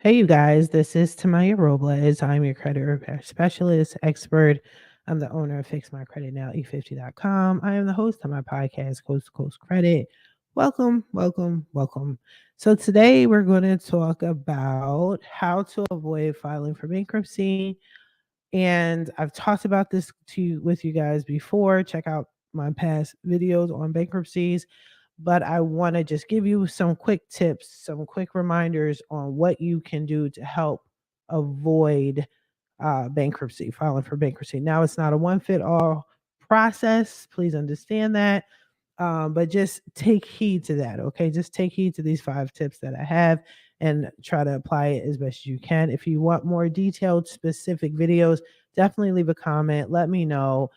Hey, you guys, this is Tamiya Robles. I'm your credit repair specialist expert. I'm the owner of FixMyCreditNow, e50.com. I am the host of my podcast, Coast to Coast Credit. Welcome, welcome, welcome. So, today we're going to talk about how to avoid filing for bankruptcy. And I've talked about this with you guys before. Check out my past videos on bankruptcies, but I want to just give you some quick tips, some quick reminders on what you can do to help avoid bankruptcy, filing for bankruptcy. Now, it's not a one fit all process. Please understand that. But just take heed to that. Okay. Just take heed to these 5 tips that I have and try to apply it as best as you can. If you want more detailed, specific videos, definitely leave a comment. Let me know.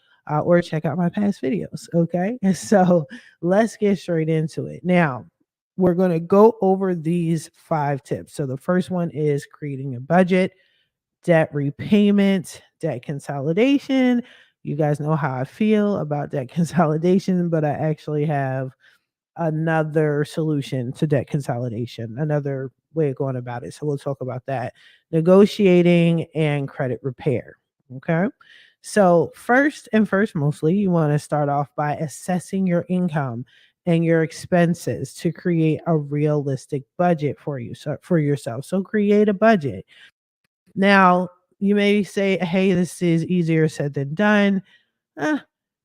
Or check out my past videos. Okay. And so let's get straight into it. Now, we're going to go over these 5 tips. So the first one is creating a budget, debt repayment, debt consolidation. You guys know how I feel about debt consolidation, but I actually have another solution to debt consolidation, another way of going about it. So we'll talk about that. Negotiating and credit repair. Okay. So, first and first, mostly, you want to start off by assessing your income and your expenses to create a realistic budget for you, so for yourself. So create a budget. Now, you may say, hey, this is easier said than done. Uh,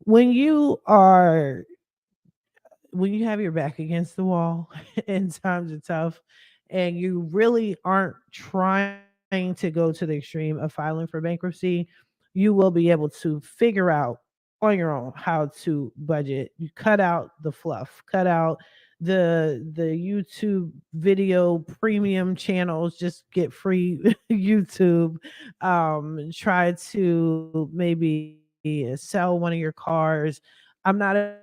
when you are when you have your back against the wall and times are tough and you really aren't trying to go to the extreme of filing for bankruptcy, you will be able to figure out on your own how to budget. You cut out the fluff, cut out the YouTube video premium channels, just get free YouTube. Try to maybe sell one of your cars. I'm not a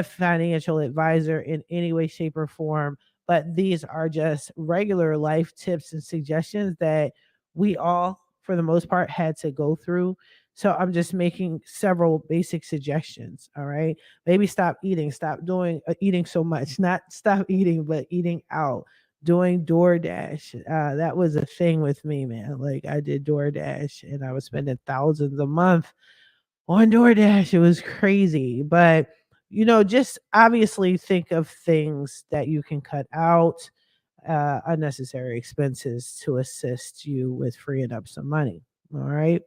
financial advisor in any way, shape, or form, but these are just regular life tips and suggestions that we all, for the most part, had to go through. So I'm just making several basic suggestions. All right. Maybe stop eating, stop doing eating so much, not stop eating, but eating out. Doing DoorDash. That was a thing with me, man. Like I did DoorDash and I was spending thousands a month on DoorDash. It was crazy. But, just obviously think of things that you can cut out, unnecessary expenses to assist you with freeing up some money. All right.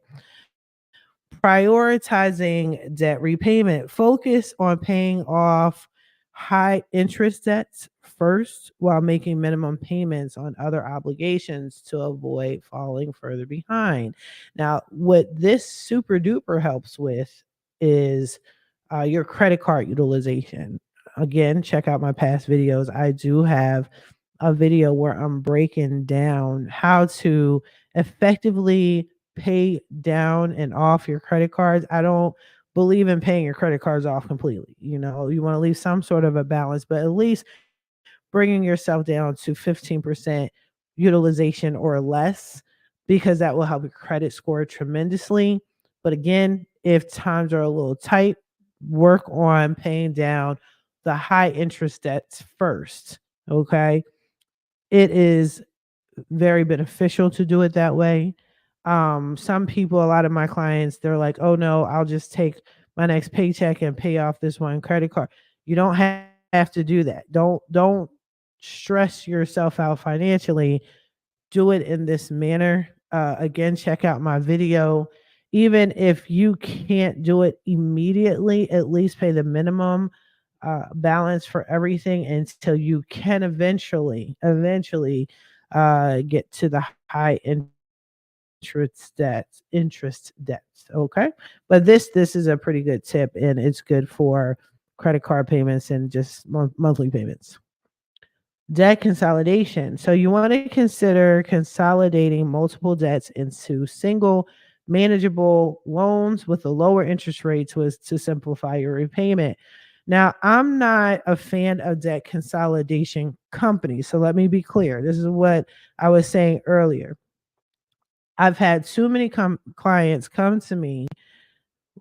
Prioritizing debt repayment. Focus on paying off high interest debts first while making minimum payments on other obligations to avoid falling further behind. Now, what this super duper helps with is your credit card utilization. Again, check out my past videos. I do have a video where I'm breaking down how to effectively pay down and off your credit cards. I don't believe in paying your credit cards off completely. You want to leave some sort of a balance, but at least bringing yourself down to 15% utilization or less, because that will help your credit score tremendously. But again, if times are a little tight, work on paying down the high interest debts first. Okay. It is very beneficial to do it that way. Some people, a lot of my clients, they're like, "Oh no, I'll just take my next paycheck and pay off this one credit card." You don't have to do that. Don't stress yourself out financially. Do it in this manner. Again, check out my video. Even if you can't do it immediately, at least pay the minimum balance for everything until you can eventually get to the high interest debts. Okay. But this is a pretty good tip, and it's good for credit card payments and just monthly payments. Debt consolidation. So you want to consider consolidating multiple debts into single manageable loans with a lower interest rate to simplify your repayment. Now, I'm not a fan of debt consolidation companies. So let me be clear. This is what I was saying earlier. I've had too many clients come to me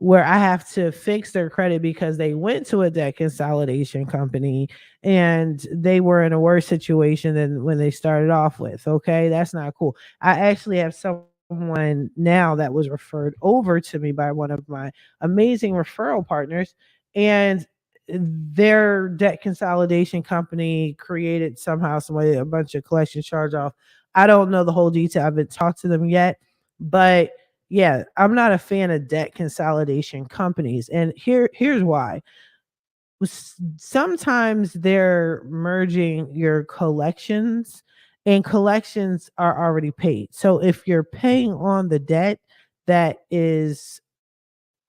where I have to fix their credit because they went to a debt consolidation company and they were in a worse situation than when they started off with. Okay, that's not cool. I actually have someone now that was referred over to me by one of my amazing referral partners, and their debt consolidation company created somehow some way a bunch of collection charge off. I don't know the whole detail. I haven't talked to them yet, but yeah, I'm not a fan of debt consolidation companies, and here's why. Sometimes they're merging your collections, and collections are already paid. So if you're paying on the debt that is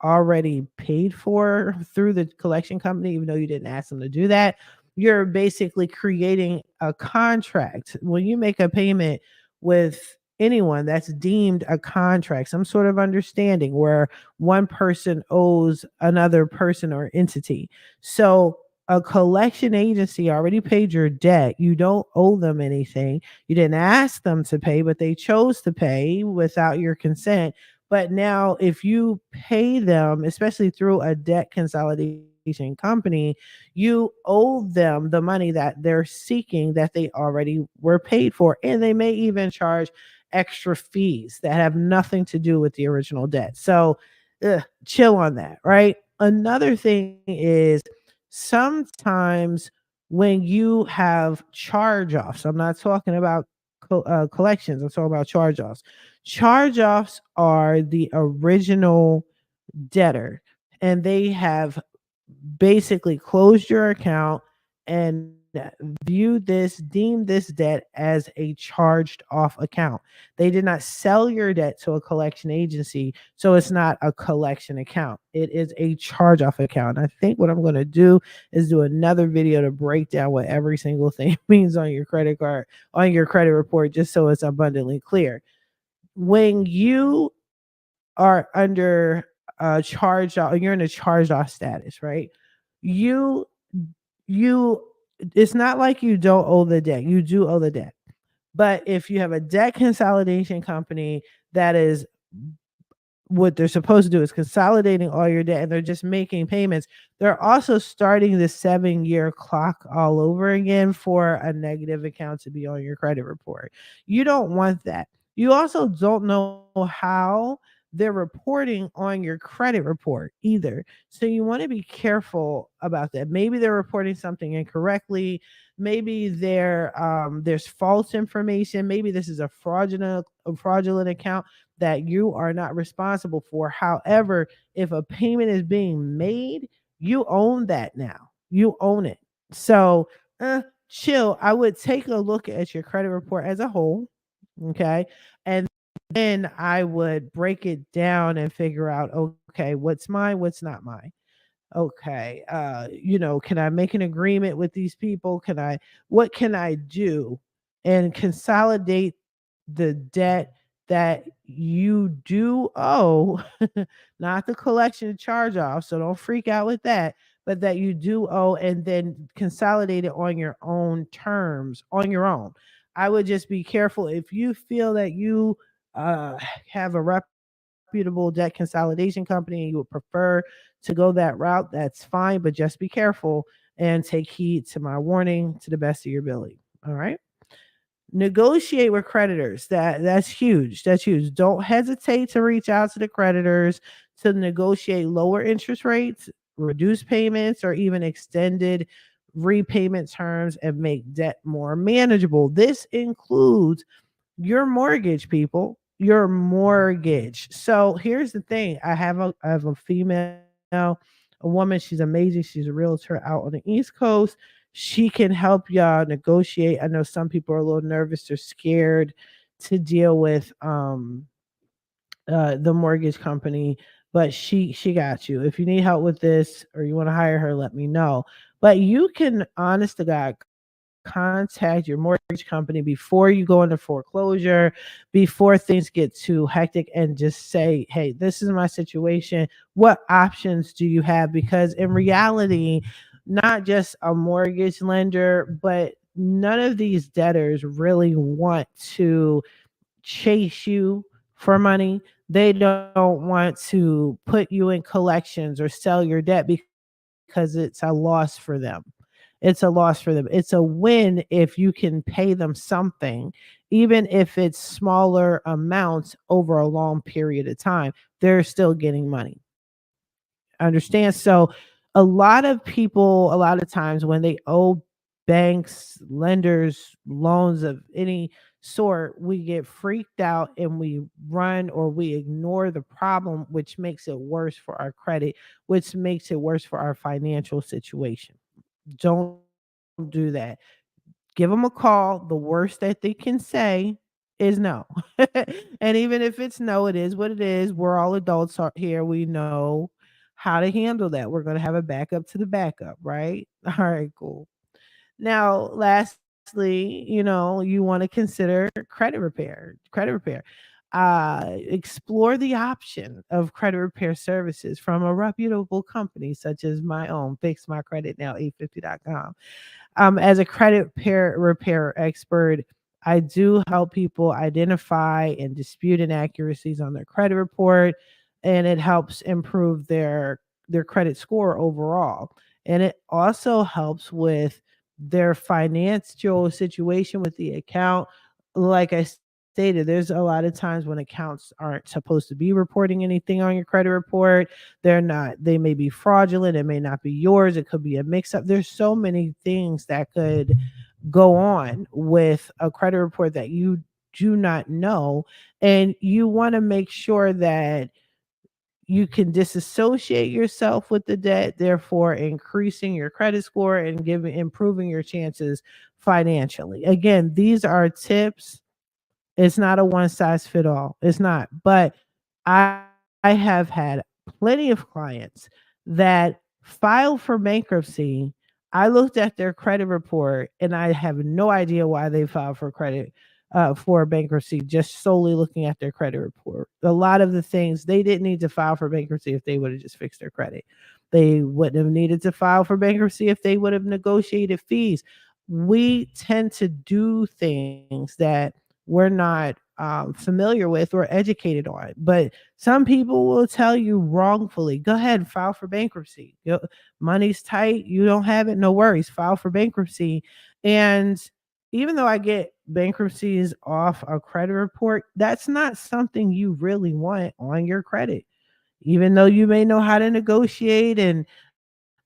already paid for through the collection company, even though you didn't ask them to do that, you're basically creating a contract. When you make a payment with anyone, that's deemed a contract, some sort of understanding where one person owes another person or entity. So a collection agency already paid your debt. You don't owe them anything. You didn't ask them to pay, but they chose to pay without your consent. But now, if you pay them, especially through a debt consolidation company, you owe them the money that they're seeking that they already were paid for. And they may even charge extra fees that have nothing to do with the original debt. So, chill on that, right? Another thing is sometimes when you have charge offs, I'm not talking about collections, I'm talking about charge offs. Charge offs are the original debtor, and they have basically closed your account and deem this debt as a charged off account. They did not sell your debt to a collection agency, so it's not a collection account. It is a charge off account. I think what I'm going to do is do another video to break down what every single thing means on your credit card, on your credit report, just so it's abundantly clear. When you are under charge off, you're in a charge off status, right? You you it's not like you don't owe the debt. You do owe the debt. But if you have a debt consolidation company that is, what they're supposed to do is consolidating all your debt and they're just making payments, they're also starting the 7-year clock all over again for a negative account to be on your credit report. You don't want that. You also don't know how they're reporting on your credit report either. So you want to be careful about that. Maybe they're reporting something incorrectly. Maybe there's false information. Maybe this is a fraudulent account that you are not responsible for. However, if a payment is being made, you own that now. You own it. So, chill. I would take a look at your credit report as a whole. Okay. And then I would break it down and figure out, okay, what's mine, what's not mine. Okay, can I make an agreement with these people? What can I do and consolidate the debt that you do owe, not the collection charge off. So don't freak out with that, but that you do owe, and then consolidate it on your own terms, on your own. I would just be careful if you feel that you uh, have a reputable debt consolidation company and you would prefer to go that route, that's fine, but just be careful and take heed to my warning to the best of your ability. All right. Negotiate with creditors. That's huge. That's huge. Don't hesitate to reach out to the creditors to negotiate lower interest rates, reduce payments, or even extended repayment terms and make debt more manageable. This includes your mortgage, people, your mortgage. So here's the thing. I have a female, a woman, she's amazing. She's a realtor out on the East Coast. She can help y'all negotiate. I know some people are a little nervous or scared to deal with the mortgage company, but she got you. If you need help with this or you want to hire her, let me know. But you can, honest to God, contact your mortgage company before you go into foreclosure, before things get too hectic, and just say, hey, this is my situation. What options do you have? Because in reality, not just a mortgage lender, but none of these debtors really want to chase you for money. They don't want to put you in collections or sell your debt because it's a loss for them. It's a loss for them. It's a win if you can pay them something, even if it's smaller amounts over a long period of time. They're still getting money. Understand? So a lot of people, a lot of times when they owe banks, lenders, loans of any sort, we get freaked out and we run or we ignore the problem, which makes it worse for our credit, which makes it worse for our financial situation. Don't do that. Give them a call. The worst that they can say is no. And even if it's no, it is what it is. We're all adults here. We know how to handle that. We're going to have a backup to the backup, right? All right, cool. Now, lastly, you want to consider credit repair. Explore the option of credit repair services from a reputable company such as my own, Fix My Credit Now, 850.com. As a credit repair expert, I do help people identify and dispute inaccuracies on their credit report, and it helps improve their credit score overall. And it also helps with their financial situation with the account. Like I stated, there's a lot of times when accounts aren't supposed to be reporting anything on your credit report. They're not, they may be fraudulent, it may not be yours, it could be a mix up. There's so many things that could go on with a credit report that you do not know. And you want to make sure that you can disassociate yourself with the debt, therefore increasing your credit score and giving improving your chances financially. Again, these are tips. It's not a one size fit all. It's not. But I have had plenty of clients that filed for bankruptcy. I looked at their credit report and I have no idea why they filed for credit for bankruptcy, just solely looking at their credit report. A lot of the things they didn't need to file for bankruptcy if they would have just fixed their credit. They wouldn't have needed to file for bankruptcy if they would have negotiated fees. We tend to do things that we're not familiar with or educated on. But some people will tell you wrongfully, go ahead and file for bankruptcy. Money's tight, you don't have it, no worries, file for bankruptcy. And even though I get bankruptcies off a credit report, that's not something you really want on your credit. Even though you may know how to negotiate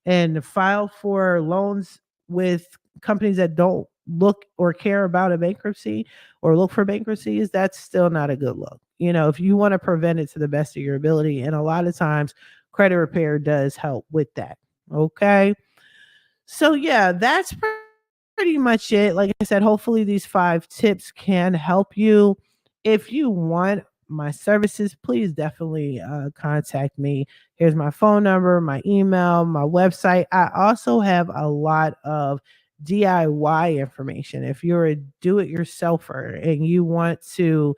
and file for loans with companies that don't look or care about a bankruptcy or look for bankruptcies, that's still not a good look. If you want to prevent it to the best of your ability, and a lot of times credit repair does help with that. Okay. So yeah, that's pretty much it. Like I said, hopefully these 5 tips can help you. If you want my services, please definitely contact me. Here's my phone number, my email, my website. I also have a lot of DIY information. If you're a do-it-yourselfer and you want to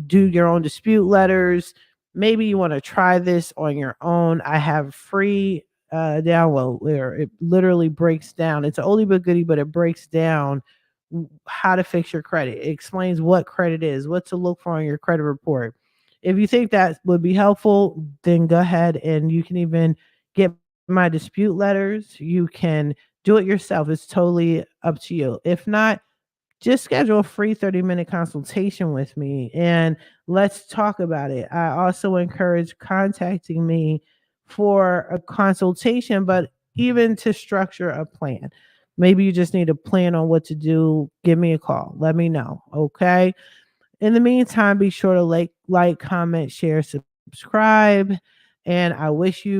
do your own dispute letters, maybe you want to try this on your own. I have free download where it literally breaks down. It's an oldie but goodie, but it breaks down how to fix your credit. It explains what credit is, what to look for on your credit report. If you think that would be helpful, then go ahead and you can even get my dispute letters. You can do it yourself. It's totally up to you. If not, just schedule a free 30-minute consultation with me and let's talk about it. I also encourage contacting me for a consultation, but even to structure a plan. Maybe you just need a plan on what to do. Give me a call. Let me know. Okay. In the meantime, be sure to like, comment, share, subscribe. And I wish you